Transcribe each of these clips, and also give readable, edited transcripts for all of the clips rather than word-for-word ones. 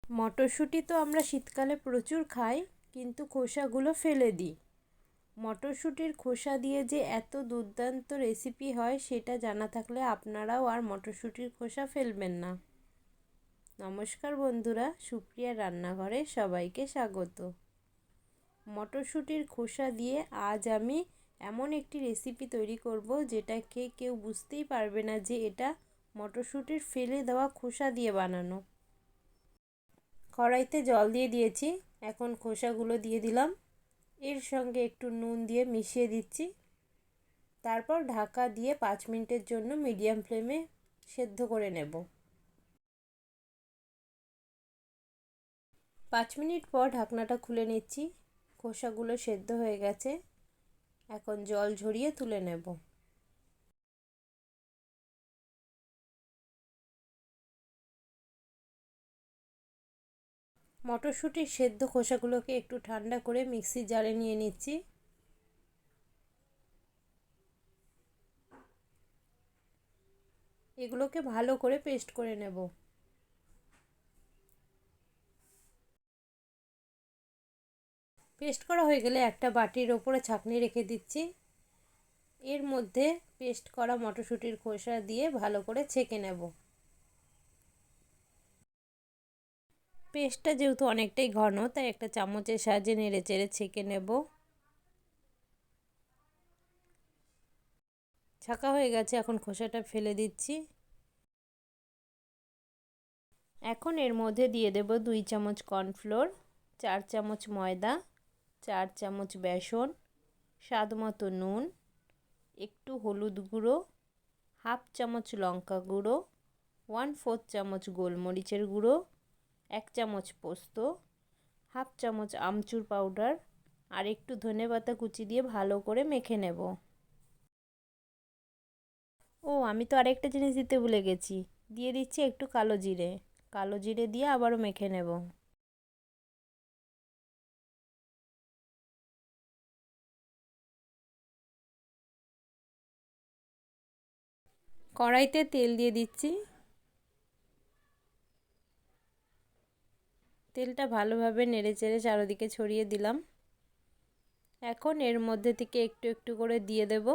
মটরশুঁটি তো আমরা শীতকালে প্রচুর খাই, কিন্তু খোসাগুলো ফেলে দিই। মটরশুঁটির খোসা দিয়ে যে এত দুর্দান্ত রেসিপি হয় সেটা জানা থাকলে আপনারাও আর মটরশুঁটির খোসা ফেলবেন না। নমস্কার বন্ধুরা, সুপ্রিয়া রান্নাঘরে সবাইকে স্বাগত। মটরশুঁটির খোসা দিয়ে আজ আমি এমন একটি রেসিপি তৈরি করব যেটা খেয়ে কেউ বুঝতেই পারবে না যে এটা মটরশুঁটির ফেলে দেওয়া খোসা দিয়ে বানানো। কড়াইতে জল দিয়ে দিয়েছি, এখন খোসাগুলো দিয়ে দিলাম। এর সঙ্গে একটু নুন দিয়ে মিশিয়ে দিচ্ছি। তারপর ঢাকা দিয়ে 5 মিনিটের জন্য মিডিয়াম ফ্লেমে সেদ্ধ করে নেব। 5 মিনিট পর ঢাকনাটা খুলে নিচ্ছি। খোসাগুলো সেদ্ধ হয়ে গেছে, এখন জল ঝরিয়ে তুলে নেব। মটরশুঁটির সেদ্ধ খোসাগুলোকে একটু ঠান্ডা করে মিক্সির জারে নিয়ে নিচ্ছি। এগুলোকে ভালো করে পেস্ট করে নেব। পেস্ট করা হয়ে গেলে একটা বাটির ওপরে ছাঁকনি রেখে দিচ্ছি। এর মধ্যে পেস্ট করা মটরশুঁটির খোসা দিয়ে ভালো করে ছেঁকে নেব। পেস্টটা যেহেতু অনেকটাই ঘন, তাই একটা চামচের সাহায্যে নেড়ে চেড়ে ছেঁকে নেব। ছাঁকা হয়ে গেছে, এখন খোসাটা ফেলে দিচ্ছি। এখন এর মধ্যে দিয়ে দেব 2 চামচ কর্নফ্লোর, 4 চামচ ময়দা, 4 চামচ বেসন, স্বাদ মতো নুন, একটু হলুদ গুঁড়ো, হাফ চামচ লঙ্কা গুঁড়ো, 1/4 চামচ গোলমরিচের গুঁড়ো, 1 চামচ পোস্ত, হাফ চামচ আমচুর পাউডার আর একটু ধনেপাতা কুচি দিয়ে ভালো করে মেখে নেব। আমি তো আরেকটা জিনিস দিতে ভুলে গেছি, দিয়ে দিচ্ছি একটু কালো জিরে। কালো জিরে দিয়ে আবারও মেখে নেব। কড়াইতে তেল দিয়ে দিচ্ছি। তেলটা ভালোভাবে নেড়েচেড়ে চারিদিকে ছড়িয়ে দিলাম। এখন এর মধ্যে থেকে একটু একটু করে দিয়ে দেব।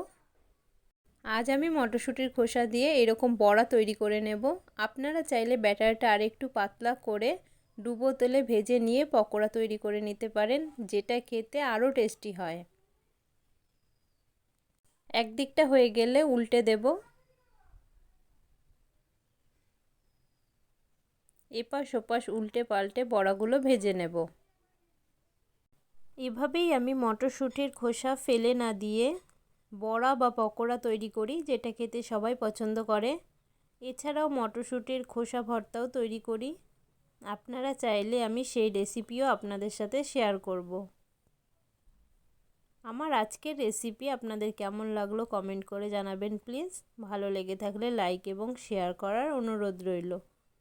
আজ আমি মটরশুঁটির খোসা দিয়ে এরকম বড়া তৈরি করে নেব। আপনারা চাইলে ব্যাটারটা আর একটু পাতলা করে ডুবো তেলে ভেজে নিয়ে পকোড়া তৈরি করে নিতে পারেন, যেটা খেতে আরও টেস্টি হয়। একদিকটা হয়ে গেলে উল্টে দেব। এপাশ ওপাশ উল্টে পাল্টে বড়াগুলো ভেজে নেব। এভাবেই আমি মটরশুঁটির খোসা ফেলে না দিয়ে বড়া বা পকোড়া তৈরি করি, যেটা খেতে সবাই পছন্দ করে। এছাড়াও মটরশুঁটির খোসা ভর্তাও তৈরি করি। আপনারা চাইলে আমি সেই রেসিপিও আপনাদের সাথে শেয়ার করব। আমার আজকের রেসিপি আপনাদের কেমন লাগলো কমেন্ট করে জানাবেন প্লিজ। ভালো লেগে থাকলে লাইক এবং শেয়ার করার অনুরোধ রইল।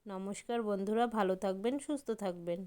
নমস্কার বন্ধুরা, ভালো থাকবেন, সুস্থ থাকবেন।